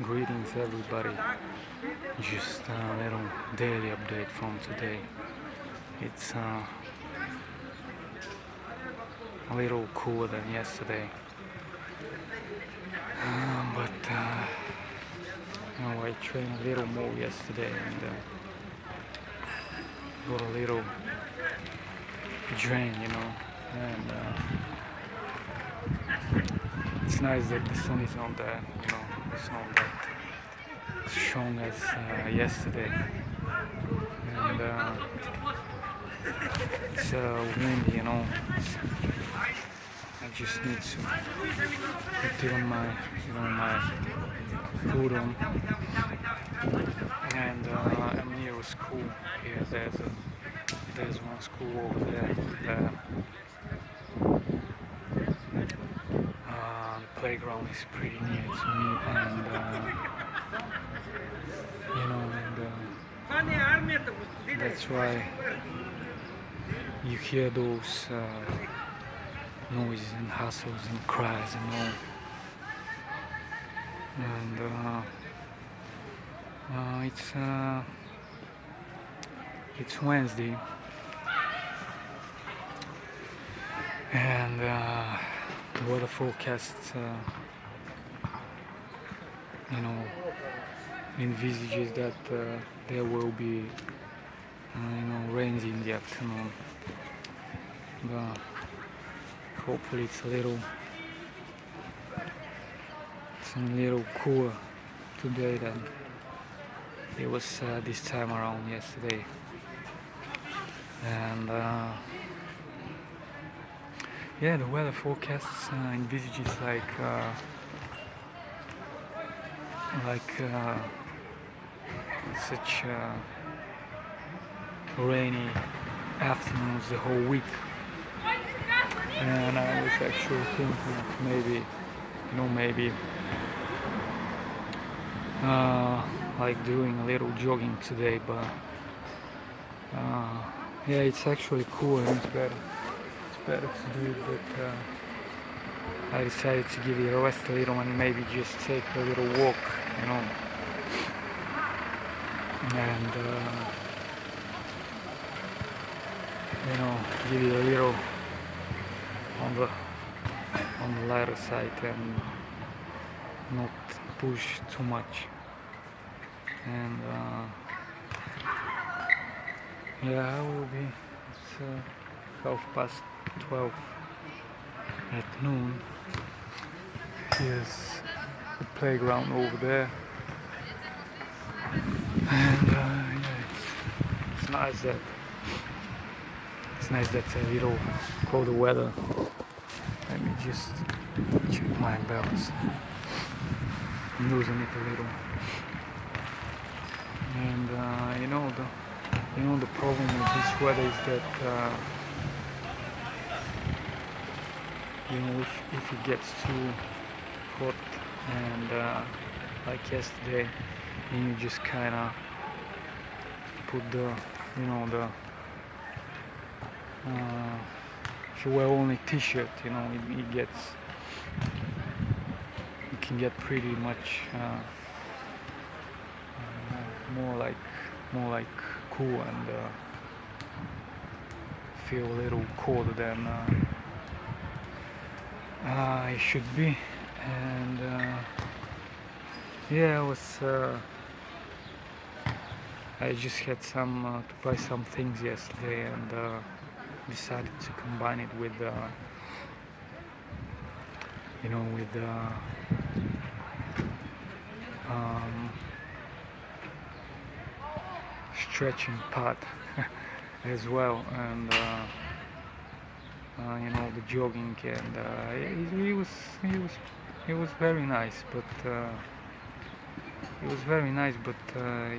Greetings everybody, just a little daily update from today. It's a little cooler than yesterday, but I trained a little more yesterday and got a little drained. And it's nice that the sun is not that, it's not that strong as yesterday. And it's windy. I just need to put my hood on. And I'm near a school here. There's one school over there. The playground is pretty near to me, and that's why you hear those noises and hustles and cries and all. And it's Wednesday, and the weather forecast envisages that there will be rains in the afternoon, but hopefully it's a little cooler today than it was this time around yesterday. And the weather forecasts envisages such rainy afternoons the whole week. And I was actually thinking of maybe doing a little jogging today, but it's actually cool and it's better to do it, but I decided to give it a rest a little and maybe just take a little walk, and give it a little on the lighter side and not push too much. And I will be. It's 12:30 at noon. Here's the playground over there, and it's nice that a little colder weather. Let me just check my belts. I'm losing it a little. And the problem with this weather is that if it gets too hot and like yesterday, and you just kind of put if you wear only t-shirt, it can get pretty much more like cool and feel a little colder than it should be. And I just had to buy some things yesterday and decided to combine it with stretching part as well, and the jogging, and it was very nice, but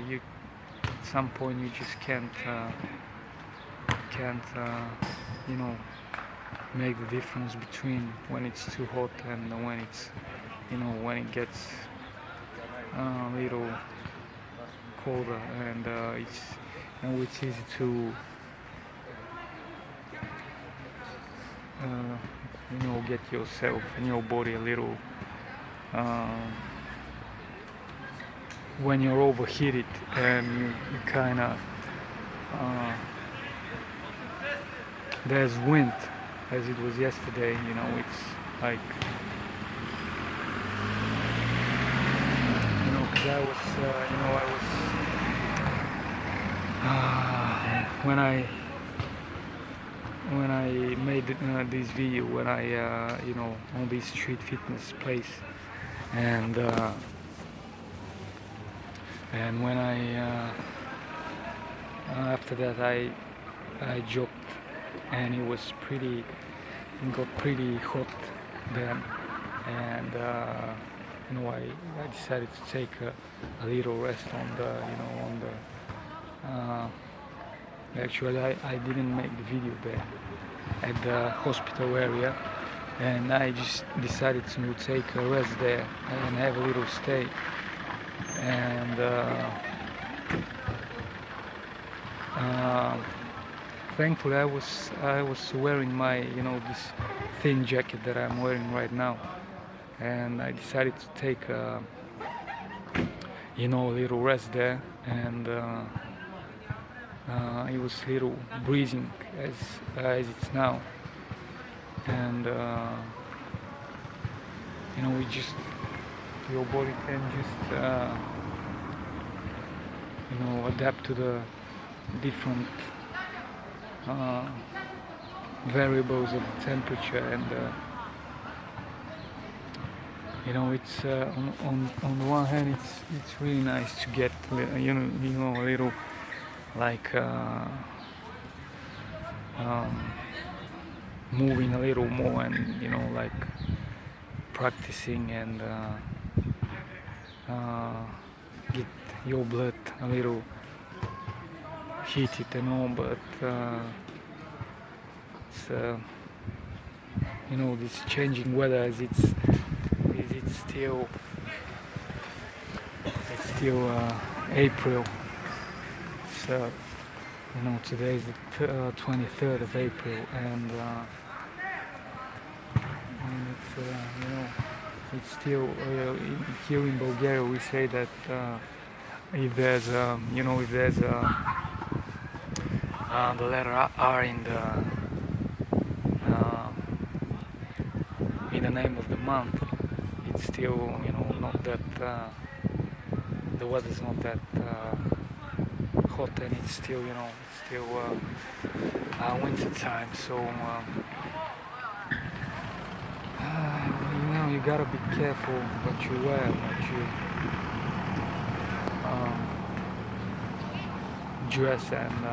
you at some point you just can't make the difference between when it's too hot and when it gets a little colder, and it's easy to get yourself and your body a little when you're overheated and you kind of there's wind as it was yesterday, it's like, because I was when I made this video, when I on this street fitness place, and when I after that I jogged, and it got pretty hot then, and I decided to take a little rest on the actually I didn't make the video there at the hospital area, and I just decided to take a rest there and have a little stay, and thankfully I was wearing my this thin jacket that I'm wearing right now, and I decided to take a little rest there, and it was little breezing as it's now, and we just your body can just adapt to the different variables of the temperature, and it's on the one hand it's really nice to get a little like moving a little more, and like practicing, and get your blood a little heated and all, but it's this changing weather, as it's still April. So today is the 23rd of April, and it's still here in Bulgaria we say that if there's the letter R in the name of the month, it's still not that the weather's not that hot, and it's still winter time, so you gotta be careful what you wear, what you dress, and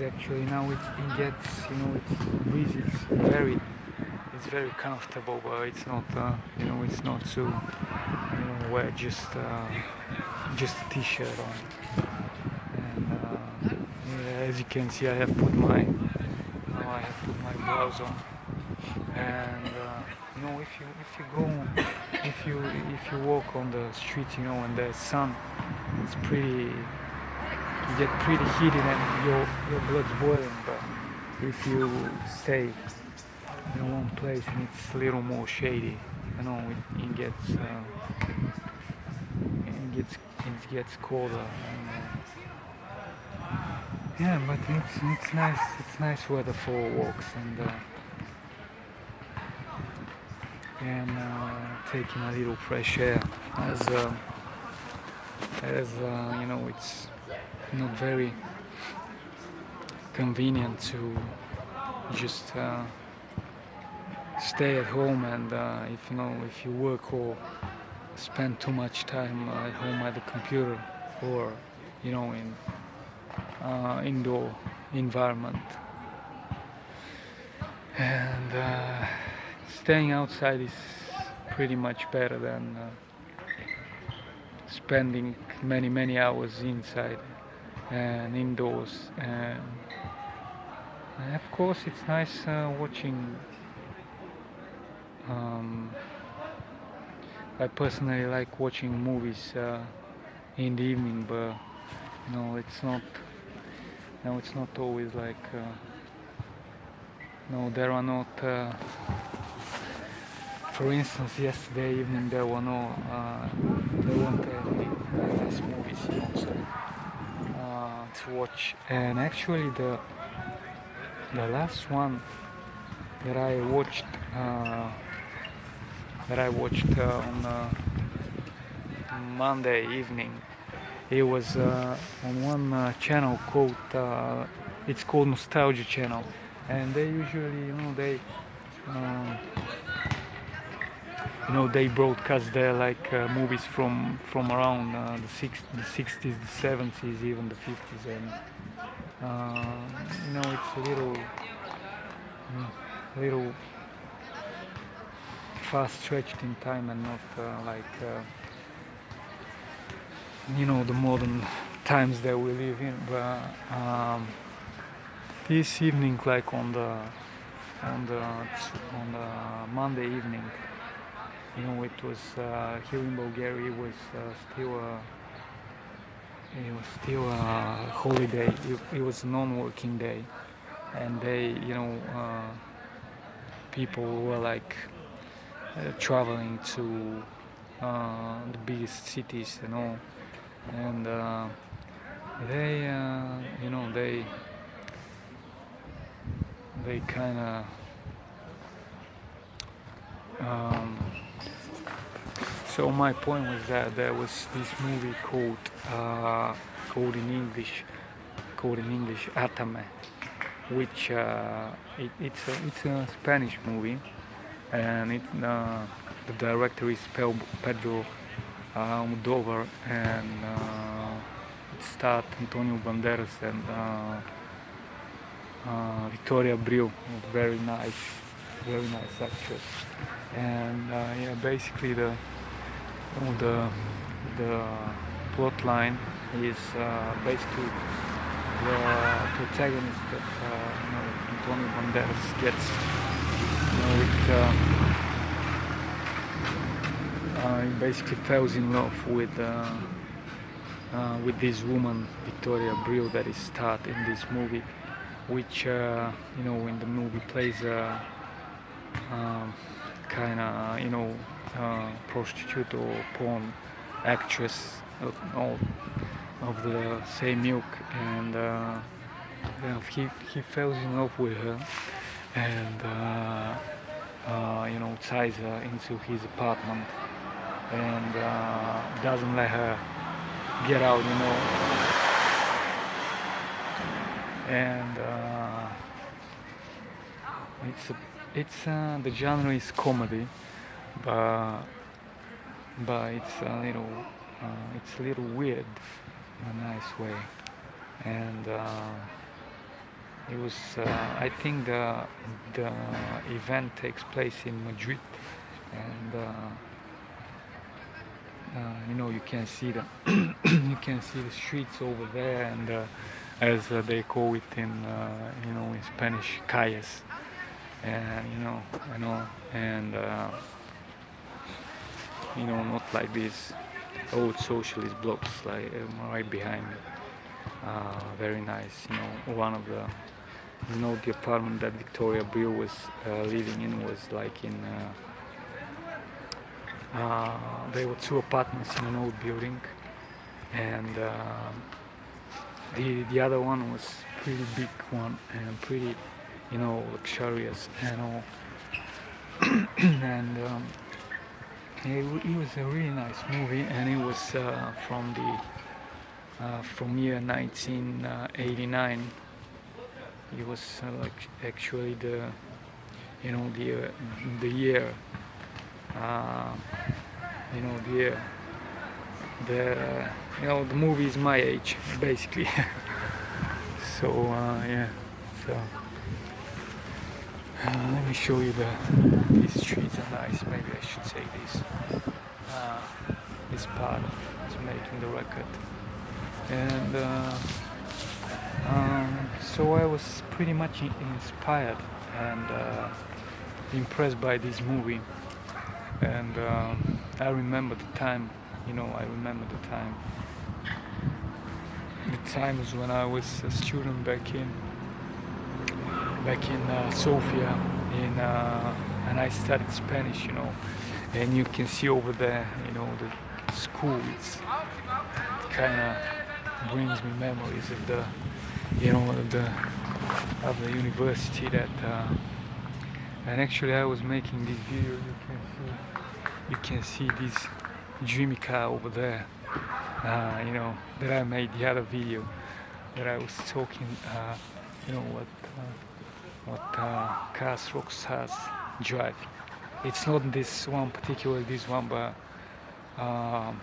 actually now it gets it's breezy, it's very comfortable, but it's not it's not so wear just a t-shirt on, and as you can see I have put my gloves on, and if you walk on the street and there's sun, it's pretty, you get pretty heated and your blood's boiling, but if you stay in one place and it's a little more shady, it gets colder, and but it's nice weather for walks, and taking a little fresh air, as it's not very convenient to just stay at home, and if you work or spend too much time at home at the computer, or in indoor environment, and staying outside is pretty much better than spending many hours inside and indoors, and of course it's nice watching. I personally like watching movies in the evening, but it's not always like there are not for instance, yesterday evening there weren't any nice movies, to watch. And actually, the last one that I watched uh, on Monday evening. It was on one channel called it's called Nostalgia Channel, and they usually, um, they broadcast their like movies from around the 60s, the 70s, even the 50s, and it's a little fast stretched in time and not the modern times that we live in. But this evening, like on the Monday evening, it was here in Bulgaria. It was still a holiday. It was a non-working day, and people were like traveling to the biggest cities and all, and they, they kind of. So my point was that there was this movie called in English Atame, which it's a Spanish movie, and the director is Pedro Almodovar, and it starred Antonio Banderas and Victoria Abril, very nice actress. And basically the plot line is basically the protagonist that Antonio Banderas gets. He basically falls in love with this woman, Victoria Abril, that is starred in this movie, which in the movie plays a kind of prostitute or porn actress of the same ilk, and he falls in love with her, and ties her into his apartment, and doesn't let her get out, and the genre is comedy, but it's a little weird in a nice way, and it was I think the event takes place in Madrid, and you can see you can see the streets over there, and as they call it in Spanish, calles, and and not like these old socialist blocks like right behind me. Very nice. One of the apartment that Victoria Abril was living in was like in. There were two apartments in an old building, and the other one was pretty big one and pretty, luxurious and all. And it was a really nice movie, and it was from year 1989. It was actually the year. The movie is my age basically. So so let me show you these streets are nice. Maybe I should say this part is making the record, and so I was pretty much inspired and impressed by this movie. And I remember the time, the times when I was a student back in Sofia, and I studied Spanish, and you can see over there, the school. It's kind of brings me memories of the, of the university that. And actually, I was making this video. You can see this dreamy car over there. That I made the other video that I was talking. What cars rockstars drive. It's not this one particular, this one, but um,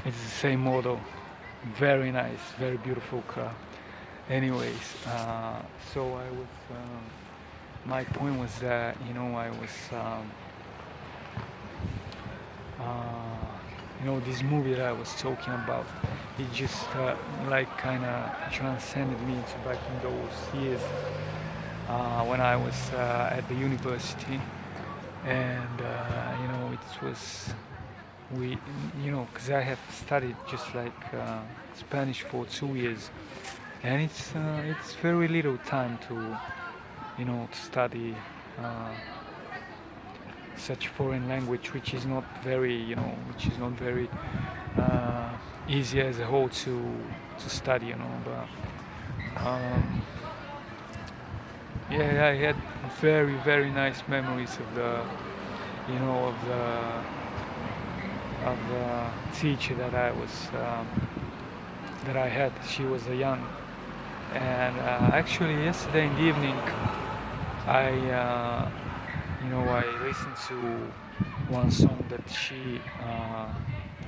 it's the same model. Very nice, very beautiful car. Anyways, so I was. My point was that I was. This movie that I was talking about, it just like kind of transcended me to back in those years when I was at the university, and it was because I have studied just like Spanish for 2 years, and it's very little time to study such foreign language, which is not very easy as a whole to study, but yeah, I had very, very nice memories of the you know of the teacher that I had. She was a young, and actually yesterday in the evening I I listened to one song that she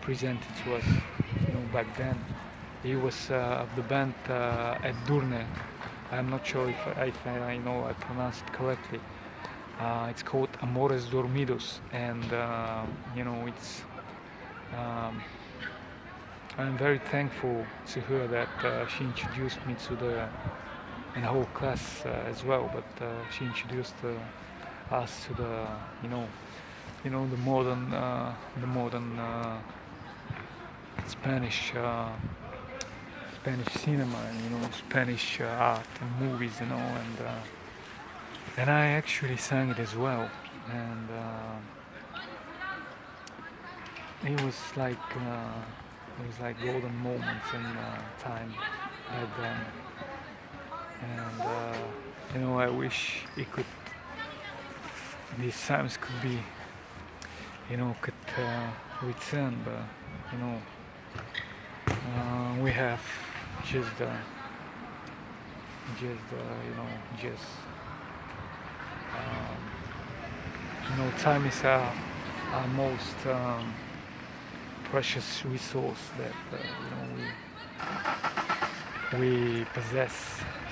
presented to us, back then. He was of the band Edurne. I'm not sure if I know I pronounced it correctly. It's called Amores Dormidos, and it's. Um, I'm very thankful to her that she introduced me to and the whole class as well. But she introduced us to the the modern Spanish Spanish cinema, and Spanish art and movies, and I actually sang it as well, and it was like golden moments in time back then, and I wish it could these times could be could return, but we have just just time is our most precious resource that we possess,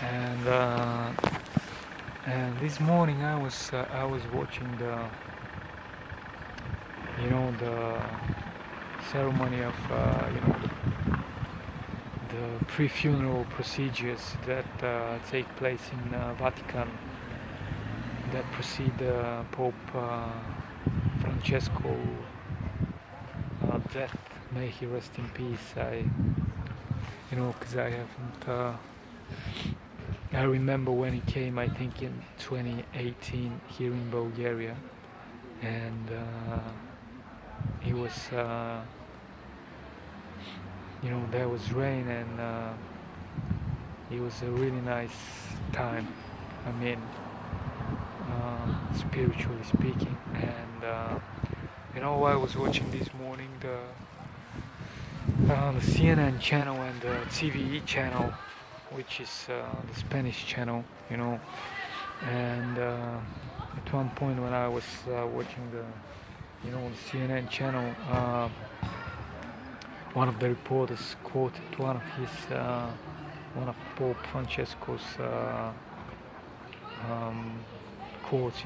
and this morning I was watching the ceremony of the pre-funeral procedures that take place in Vatican that precede Pope Francesco death. May he rest in peace. Because I haven't. I remember when he came, I think in 2018 here in Bulgaria, and he was. There was rain, and it was a really nice time. I mean, spiritually speaking, and I was watching this morning the CNN channel and the TVE channel, which is the Spanish channel, and at one point when I was watching the CNN channel, one of the reporters quoted one of Pope Francesco's quotes,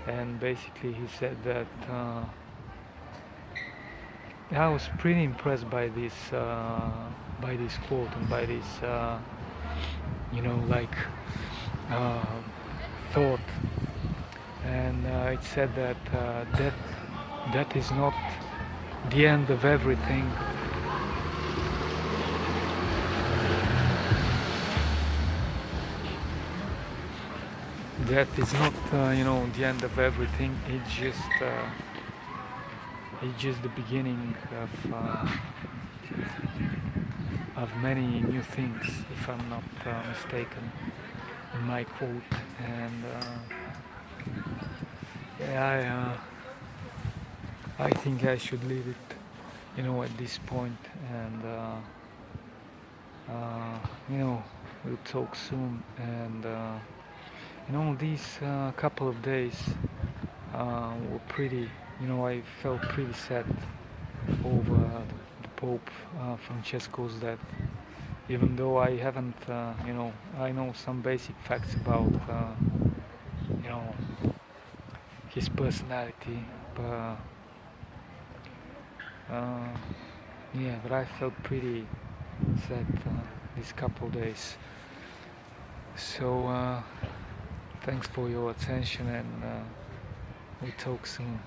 and basically he said that I was pretty impressed by this quote and by this thought, and it said that death is not the end of everything. death is not, the end of everything. It's just the beginning of many new things, if I'm not mistaken, in my quote. And yeah, I think I should leave it, at this point. And we'll talk soon. And these couple of days were pretty. I felt pretty sad over the Pope Francesco's death. Even though I haven't, I know some basic facts about, you know, his personality, but uh, yeah, but I felt pretty sad these couple of days. So thanks for your attention, and we'll talk soon.